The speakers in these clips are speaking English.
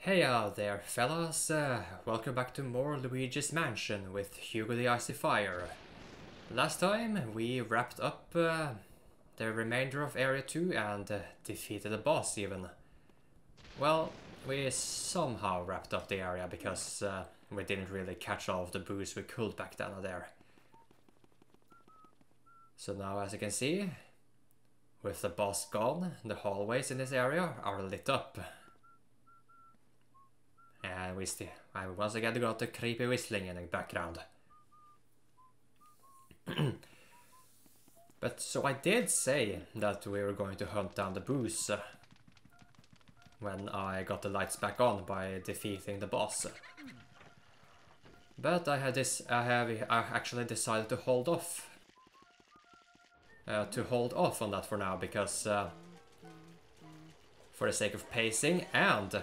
Hey out there, fellas. Welcome back to more Luigi's Mansion with Hugo the Icy Fire. Last time we wrapped up the remainder of Area 2 and defeated the boss even. Well, we somehow wrapped up the area because we didn't really catch all of the booze we could back down there. So now, as you can see, with the boss gone, the hallways in this area are lit up. And I once again got the creepy whistling in the background. But so I did say that we were going to hunt down the booze when I got the lights back on by defeating the boss. But I actually decided to hold off. On that for now because for the sake of pacing, and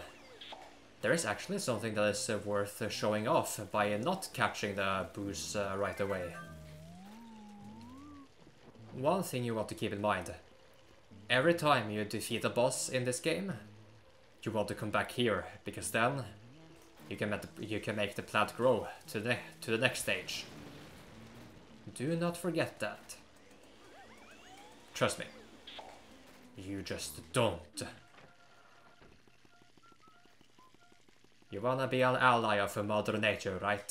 there is actually something that is worth showing off by not catching the booze right away. One thing you want to keep in mind: every time you defeat a boss in this game, you want to come back here, because then you can make the plant grow to the next stage. Do not forget that. Trust me. You just don't. You wanna be an ally of Mother Nature, right?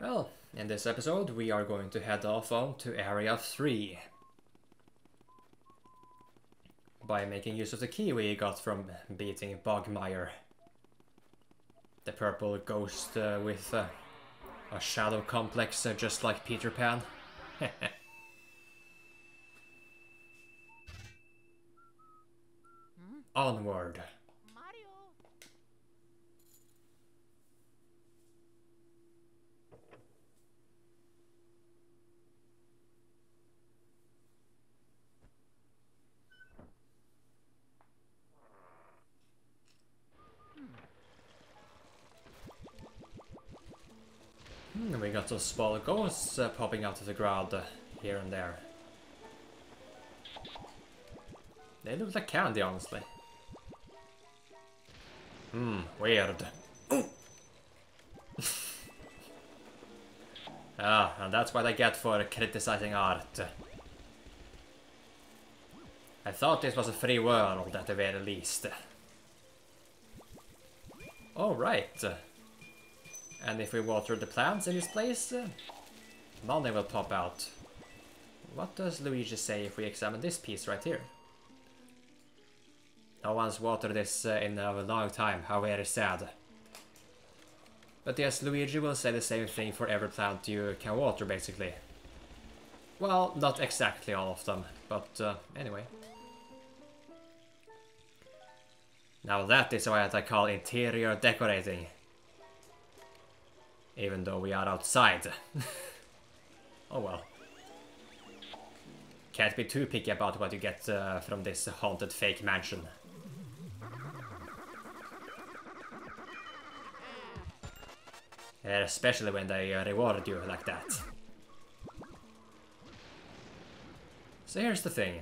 Well, in this episode we are going to head off on to Area 3. By making use of the key we got from beating Bogmire. The purple ghost with a shadow complex just like Peter Pan. Onward. We got some small ghosts popping out of the ground here and there. They look like candy, honestly. Weird. And that's what I get for criticizing art. I thought this was a free world at the very least. Alright. And if we water the plants in this place, money will pop out. What does Luigi say if we examine this piece right here? No one's watered this in a long time, how very sad. But yes, Luigi will say the same thing for every plant you can water, basically. Well, not exactly all of them, but anyway. Now that is what I call interior decorating. Even though we are outside. Oh well. Can't be too picky about what you get from this haunted fake mansion. Especially when they reward you like that. So here's the thing.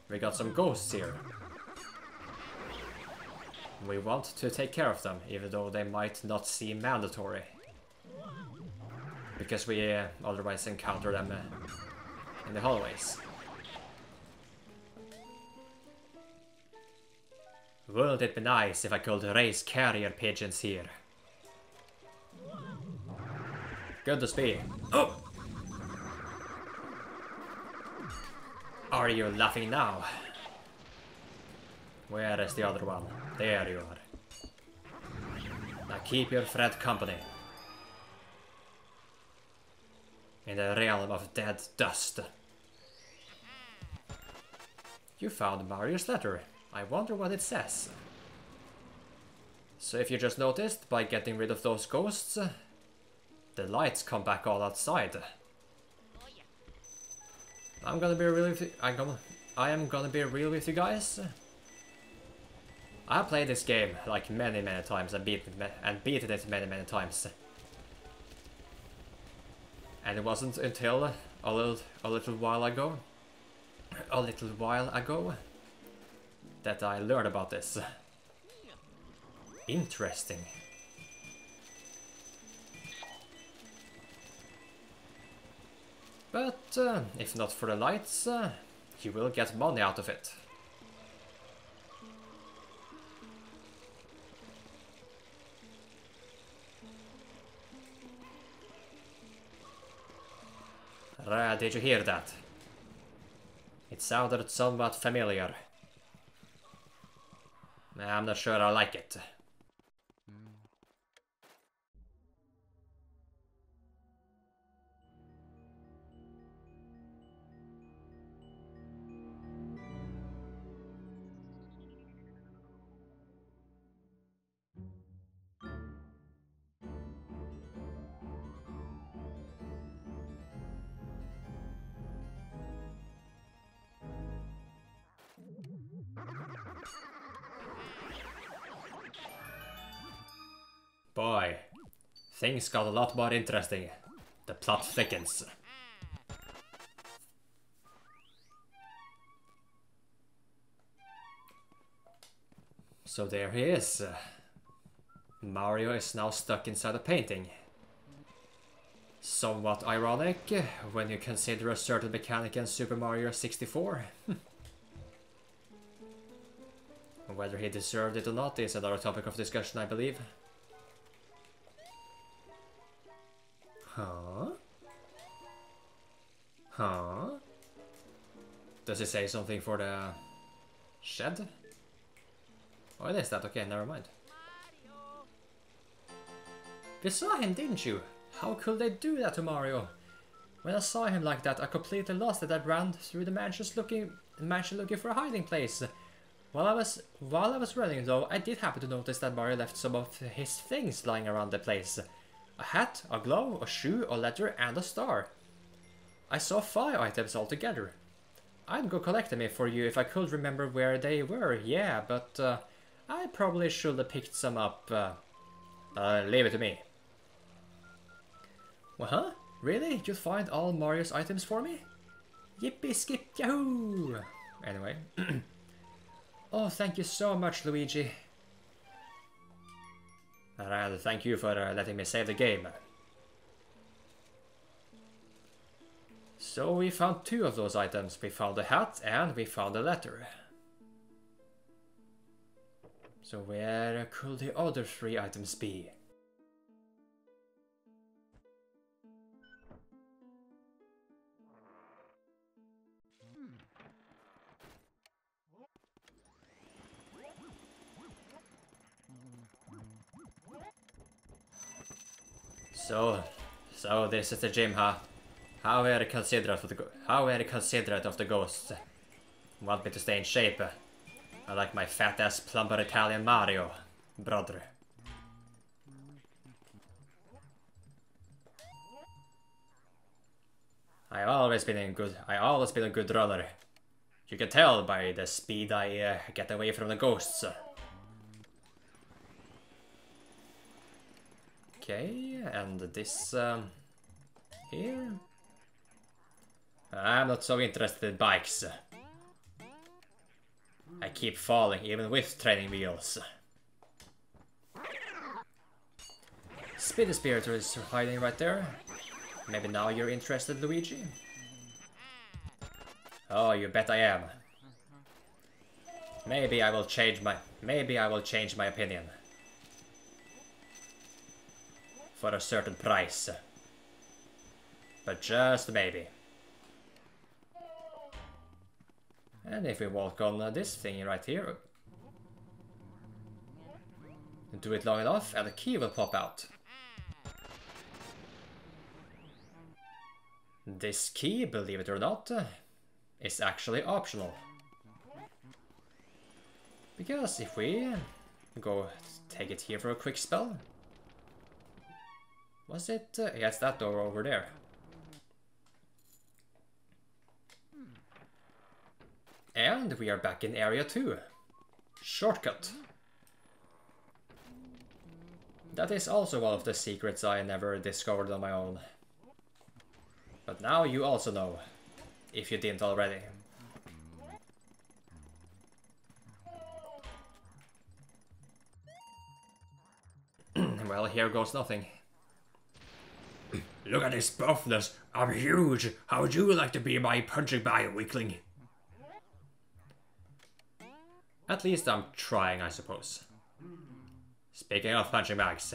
We got some ghosts here. We want to take care of them, even though they might not seem mandatory. Because we otherwise encounter them in the hallways. Wouldn't it be nice if I could raise carrier pigeons here? Good to see. Oh! Are you laughing now? Where is the other one? There you are. Now keep your friend company. In the realm of dead dust. You found Mario's letter. I wonder what it says. So if you just noticed, by getting rid of those ghosts, the lights come back all outside. I am gonna be real with you guys. I have played this game like many times and beaten it many times. And it wasn't until a little while ago that I learned about this. Interesting. But if not for the lights, you will get money out of it. Did you hear that? It sounded somewhat familiar. I'm not sure I like it. Boy, things got a lot more interesting. The plot thickens. So there he is. Mario is now stuck inside a painting. Somewhat ironic when you consider a certain mechanic in Super Mario 64. Whether he deserved it or not is another topic of discussion, I believe. Huh? Huh? Does it say something for the shed? Oh, it is that. Okay, never mind. You saw him, didn't you? How could they do that to Mario? When I saw him like that, I completely lost it. I ran through the mansion looking for a hiding place. While I was running though, I did happen to notice that Mario left some of his things lying around the place. A hat, a glove, a shoe, a letter, and a star. I saw 5 items altogether. I'd go collect them for you if I could remember where they were, yeah, but I probably should have picked some up. Leave it to me. Well, huh? Really? You'd find all Mario's items for me? Yippee skip yahoo! Anyway. Oh, thank you so much, Luigi. And thank you for letting me save the game. So we found 2 of those items. We found the hat and we found the letter. So where could the other 3 items be? So this is the gym, huh? How very considerate of the ghosts. Want me to stay in shape? I like my fat-ass plumber Italian Mario, brother. I've always been a good runner. You can tell by the speed I get away from the ghosts. Okay, and this here. I'm not so interested in bikes. I keep falling even with training wheels. Speedy Spirit is hiding right there. Maybe now you're interested, Luigi? Oh, you bet I am. Maybe I will change my opinion. For a certain price. But just maybe. And if we walk on this thing right here, do it long enough and a key will pop out. This key, believe it or not, is actually optional. Because if we go take it here for a quick spell. Was it? Yeah, it's that door over there. And we are back in area 2. Shortcut. That is also one of the secrets I never discovered on my own. But now you also know, if you didn't already. Well, here goes nothing. Look at this buffness. I'm huge. How would you like to be my punching bag, weakling? At least I'm trying, I suppose. Speaking of punching bags.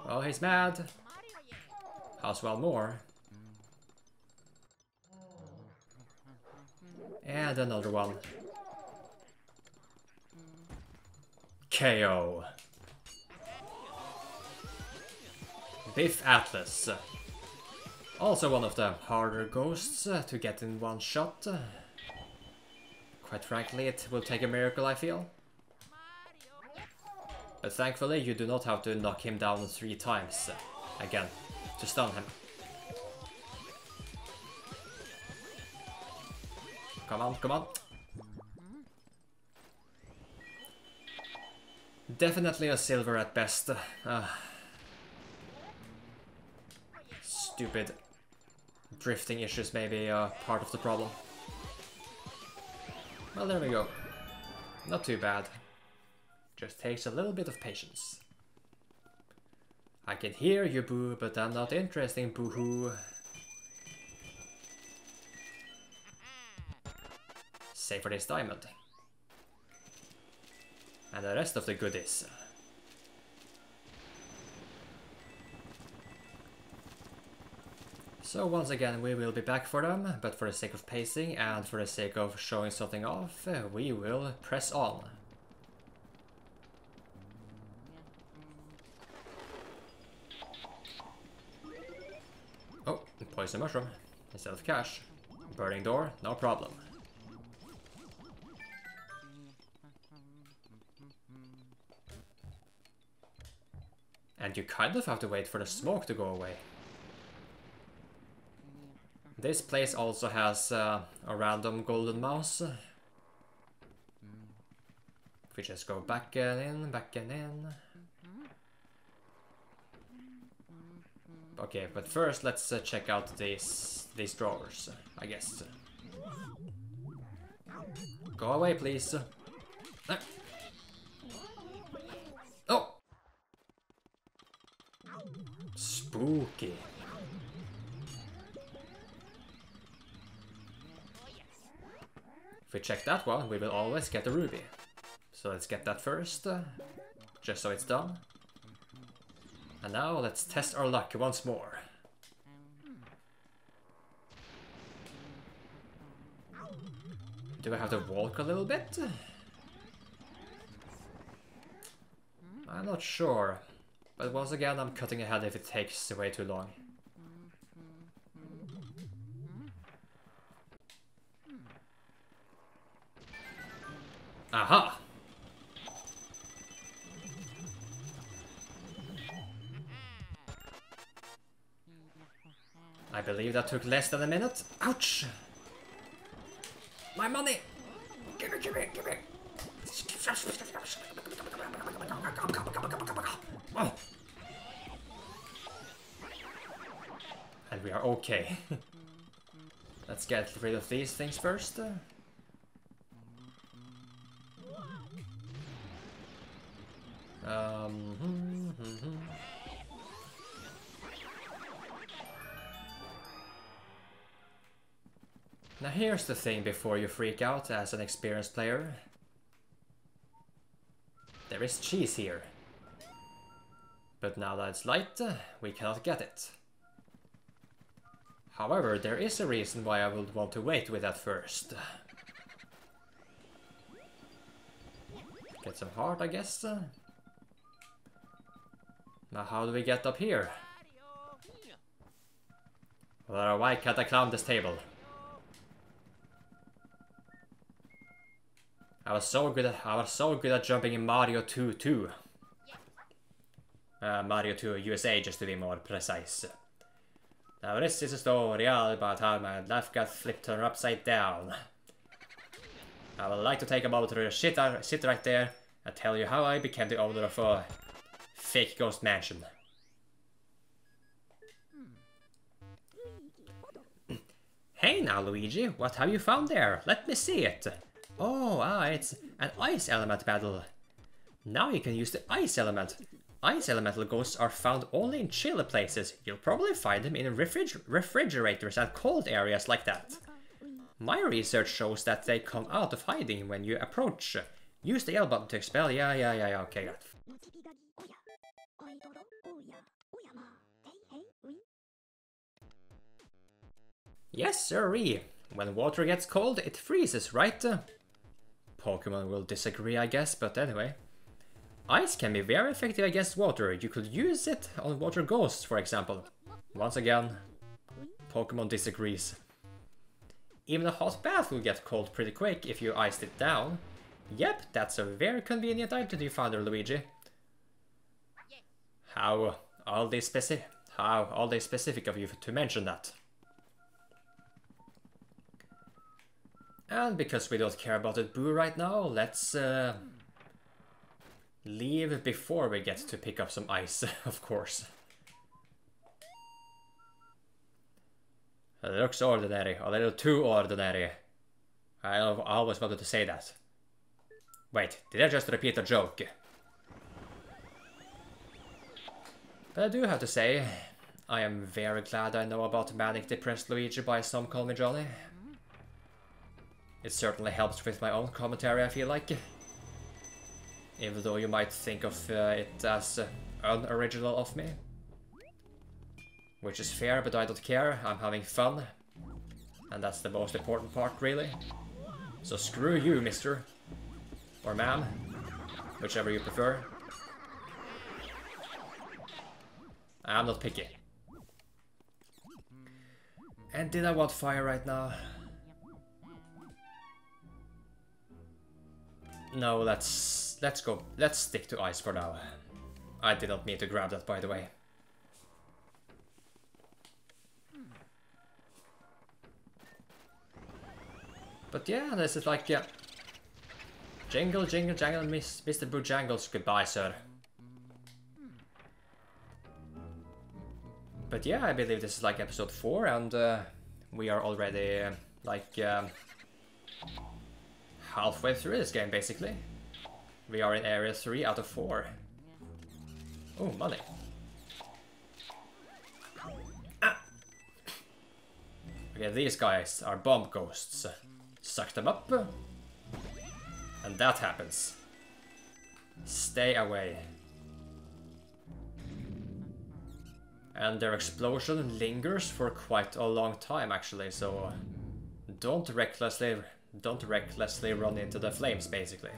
Oh, he's mad. How's well more? And another one. KO. Biff Atlas. Also one of the harder ghosts to get in one shot. Quite frankly, it will take a miracle, I feel. But thankfully, you do not have to knock him down 3 times again to stun him. Come on, come on. Definitely a silver at best. Stupid drifting issues may be part of the problem. Well, there we go. Not too bad. Just takes a little bit of patience. I can hear you, boo, but I'm not interested in boo-hoo. Save for this diamond. And the rest of the goodies. So once again we will be back for them, but for the sake of pacing and for the sake of showing something off, we will press on. Oh, poison mushroom instead of cash. Burning door, no problem. And you kind of have to wait for the smoke to go away. This place also has a random golden mouse. If we just go back and in, back and in. Okay, but first let's check out these drawers, I guess. Go away, please. Oh! Spooky. If we check that one, we will always get a ruby. So let's get that first, just so it's done. And now let's test our luck once more. Do I have to walk a little bit? I'm not sure. But once again, I'm cutting ahead if it takes way too long. Aha! I believe that took less than a minute. Ouch! My money! Give it, give it, give it! Oh. And we are okay. Let's get rid of these things first. Now here's the thing before you freak out as an experienced player. There is cheese here. But now that it's light, we cannot get it. However, there is a reason why I would want to wait with that first. Get some heart, I guess. Now how do we get up here? Well, why can't I climb this table? I was so good at jumping in Mario 2 too. Mario 2 USA, just to be more precise. Now this is a story all about how my life got flipped upside down. I would like to take a moment to sit right there I tell you how I became the owner of a fake ghost mansion. Hey now, Luigi, what have you found there? Let me see it. Oh, it's an ice element battle. Now you can use the ice element. Ice elemental ghosts are found only in chilly places. You'll probably find them in refrigerators and cold areas like that. My research shows that they come out of hiding when you approach. Use the L button to expel. Yeah, okay. Yes, sirree. When water gets cold, it freezes, right? Pokemon will disagree, I guess, but anyway. Ice can be very effective against water. You could use it on water ghosts, for example. Once again, Pokemon disagrees. Even a hot bath will get cold pretty quick if you iced it down. Yep, that's a very convenient item you found there, Luigi. How all they specific of you to mention that. And because we don't care about it Boo right now, let's leave before we get to pick up some ice, of course. It looks ordinary, a little too ordinary. I always wanted to say that. Wait, did I just repeat a joke? But I do have to say, I am very glad I know about Manic Depressed Luigi by Some Call Me Johnny. It certainly helps with my own commentary, I feel like. Even though you might think of it as unoriginal of me. Which is fair, but I don't care. I'm having fun. And that's the most important part, really. So screw you, mister. Or ma'am. Whichever you prefer. I'm not picky. And did I want fire right now? No, let's go. Let's stick to ice for now. I did not mean to grab that, by the way. But yeah, this is like, yeah. Jingle, jingle, jangle, Mr. Bojangles, goodbye, sir. But yeah, I believe this is like episode 4, and we are already halfway through this game, basically. We are in area 3 out of 4. Oh, money. Ah. Okay, these guys are bomb ghosts. Suck them up. And that happens. Stay away. And their explosion lingers for quite a long time, actually, so don't recklessly run into the flames, basically.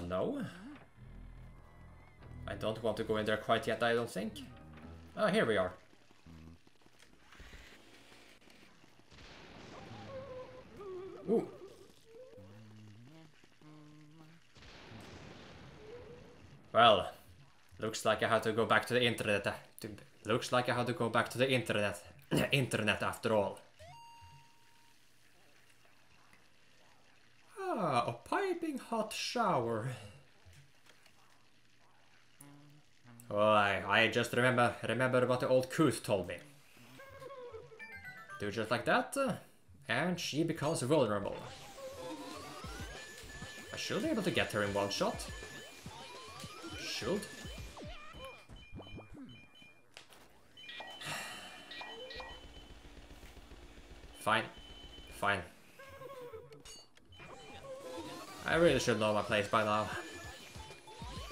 No. I don't want to go in there quite yet, I don't think. Oh, here we are. Ooh. Well, looks like I have to go back to the internet. Looks like I have to go back to the internet. Internet after all. Ah, a piping hot shower. Oh, I just remember what the old Couth told me. Do just like that, and she becomes vulnerable. I should be able to get her in one shot. Should. Fine. Fine. I really should know my place by now.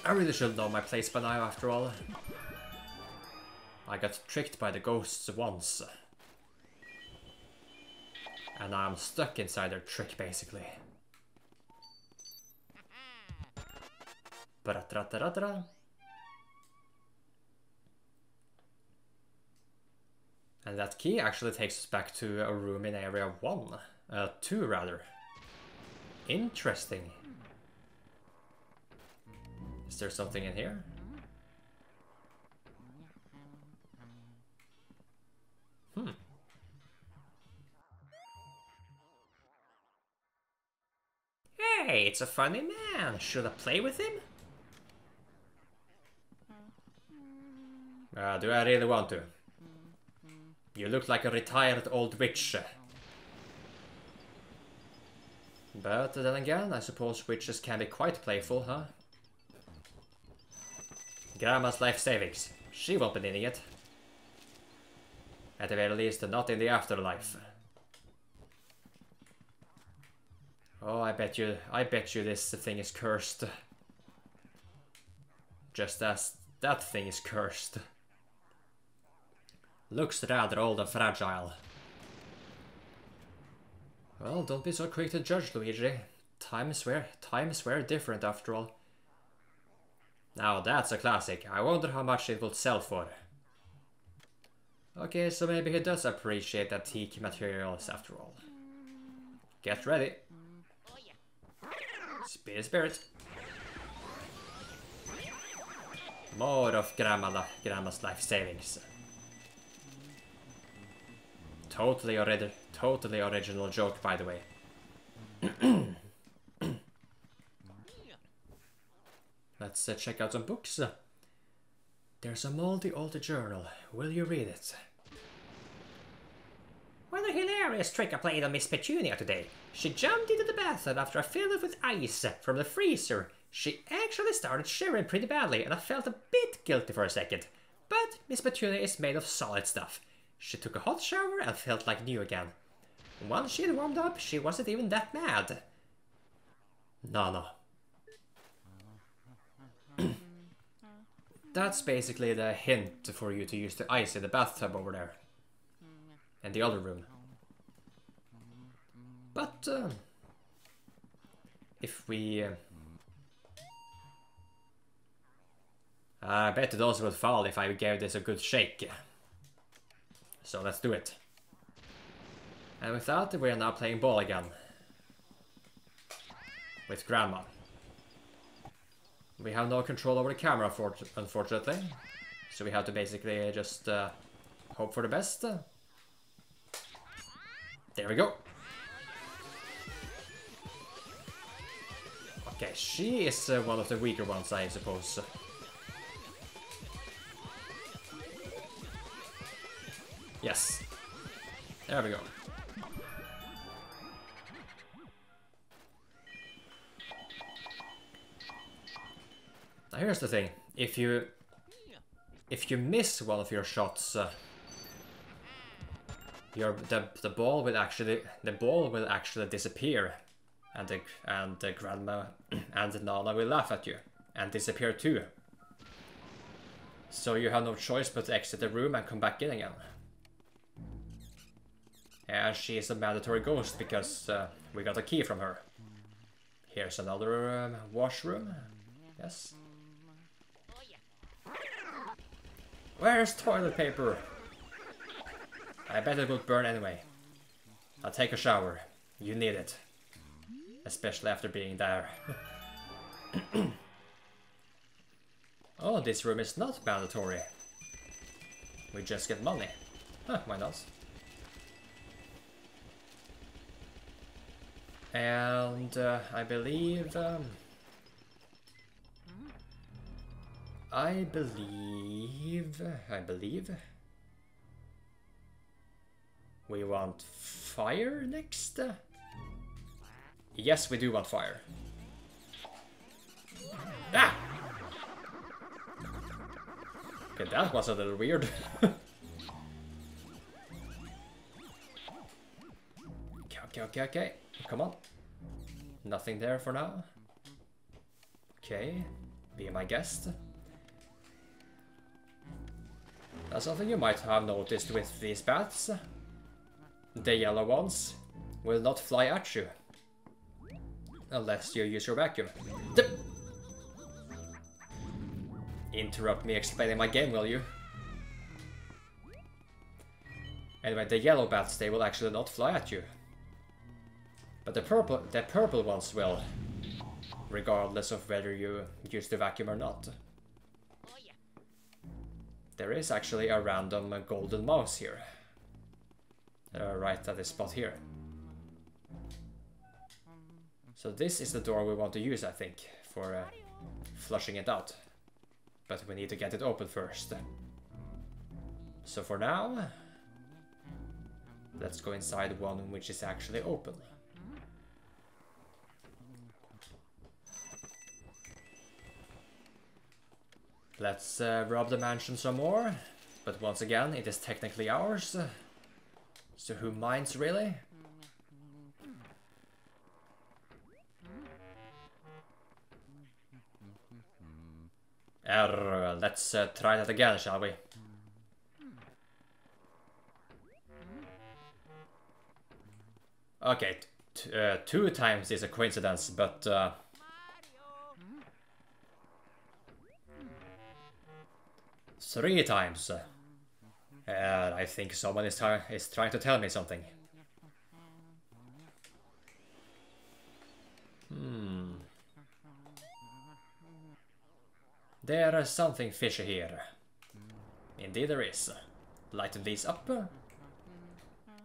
I really should know my place by now, after all. I got tricked by the ghosts once. And I'm stuck inside their trick, basically. Ba-da-da-da-da-da. And that key actually takes us back to a room in area 1. 2 rather. Interesting. Is there something in here? Hey, it's a funny man. Should I play with him? Do I really want to? You look like a retired old witch. But then again, I suppose witches can be quite playful, huh? Grandma's life savings. She won't be needing it. At the very least, not in the afterlife. Oh, I bet you this thing is cursed. Just as that thing is cursed. Looks rather old and fragile. Well, don't be so quick to judge, Luigi. Times were different after all. Now that's a classic. I wonder how much it will sell for. Okay, so maybe he does appreciate antique materials after all. Get ready. Speed spirit. More of Grandma's life savings. Totally original joke, by the way. Let's check out some books. There's a moldy old journal. Will you read it? What a hilarious trick I played on Miss Petunia today. She jumped into the bathtub after I filled it with ice from the freezer. She actually started shivering pretty badly and I felt a bit guilty for a second. But Miss Petunia is made of solid stuff. She took a hot shower and felt like new again. Once she had warmed up, she wasn't even that mad. No. That's basically the hint for you to use the ice in the bathtub over there. In the other room. But, if we... I bet those would fall if I gave this a good shake. So let's do it. And with that, we are now playing ball again. With Grandma. We have no control over the camera, unfortunately. So we have to basically just hope for the best. There we go. Okay, she is one of the weaker ones, I suppose. Yes. There we go. Now here's the thing. If you miss one of your shots, the ball will actually disappear, and the Grandma and the Nana will laugh at you and disappear too. So you have no choice but to exit the room and come back in again. And she is a mandatory ghost because we got a key from her. Here's another washroom. Yes. Where's toilet paper? I bet it will burn anyway. I'll take a shower. You need it. Especially after being there. Oh, this room is not mandatory. We just get money. Huh, why not? And I believe we want fire next. Yes, we do want fire. Ah! Okay, that was a little weird. Okay. Come on. Nothing there for now. Okay, be my guest. That's something you might have noticed with these bats. The yellow ones will not fly at you. Unless you use your vacuum. Interrupt me explaining my game, will you? Anyway, the yellow bats, they will actually not fly at you. But the purple ones will, regardless of whether you use the vacuum or not. There is actually a random golden mouse here. Right at this spot here. So this is the door we want to use, I think, for flushing it out. But we need to get it open first. So for now, let's go inside one which is actually open. Let's rob the mansion some more. But once again, it is technically ours. So who minds, really? Let's try that again, shall we? Okay, 2 times is a coincidence, but... 3 times. I think someone is trying to tell me something. There is something fishy here. Indeed there is. Lighten these up.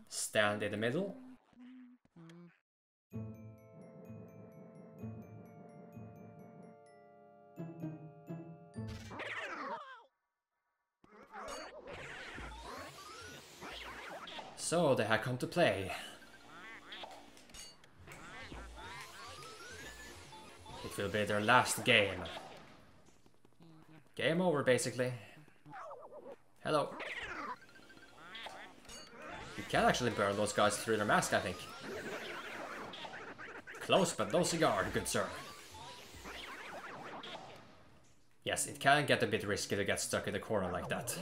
Stand in the middle. So they had come to play. It will be their last game. Game over, basically. Hello. You can actually burn those guys through their mask, I think. Close, but no cigar, good sir. Yes, it can get a bit risky to get stuck in the corner like that.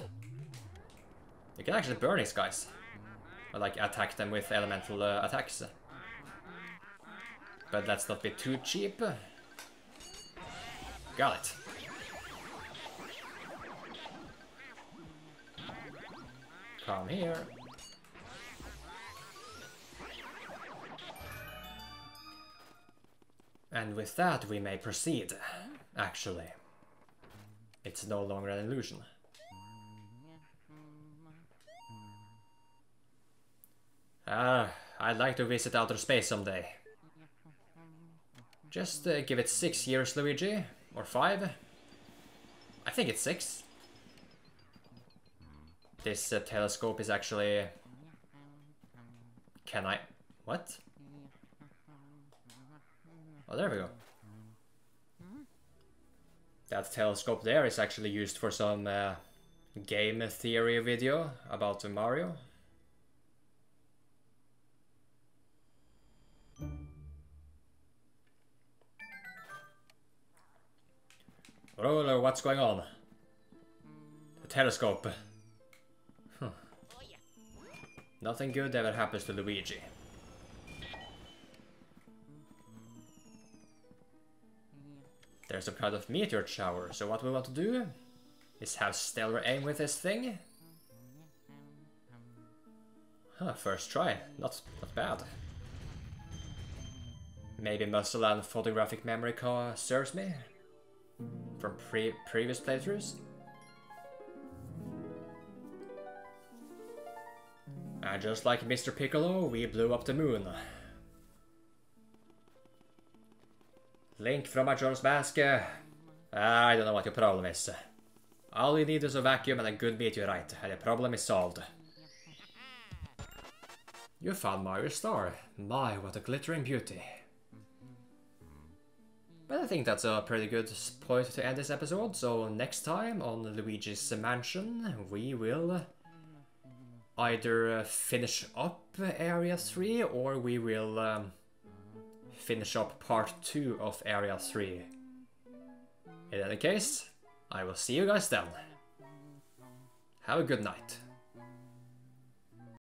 You can actually burn these guys. Or like attack them with elemental attacks. But let's not be too cheap. Got it. Come here. And with that we may proceed, actually. It's no longer an illusion. I'd like to visit outer space someday. Just give it 6 years, Luigi. Or 5. I think it's 6. This telescope is actually... Can I... What? Oh, there we go. That telescope there is actually used for some game theory video about Mario. Roller, what's going on? The telescope. Huh. Nothing good ever happens to Luigi. There's some kind of meteor shower, so what we want to do is have stellar aim with this thing. Huh, first try. Not bad. Maybe muscle and photographic memory serves me from previous playthroughs. And just like Mr. Piccolo, we blew up the moon. Link from Majora's Mask. I don't know what your problem is. All you need is a vacuum and a good meteorite, and the problem is solved. You found Mario's star. My, what a glittering beauty. But I think that's a pretty good point to end this episode, so next time on Luigi's Mansion we will either finish up Area 3 or we will finish up part 2 of Area 3. In any case, I will see you guys then. Have a good night.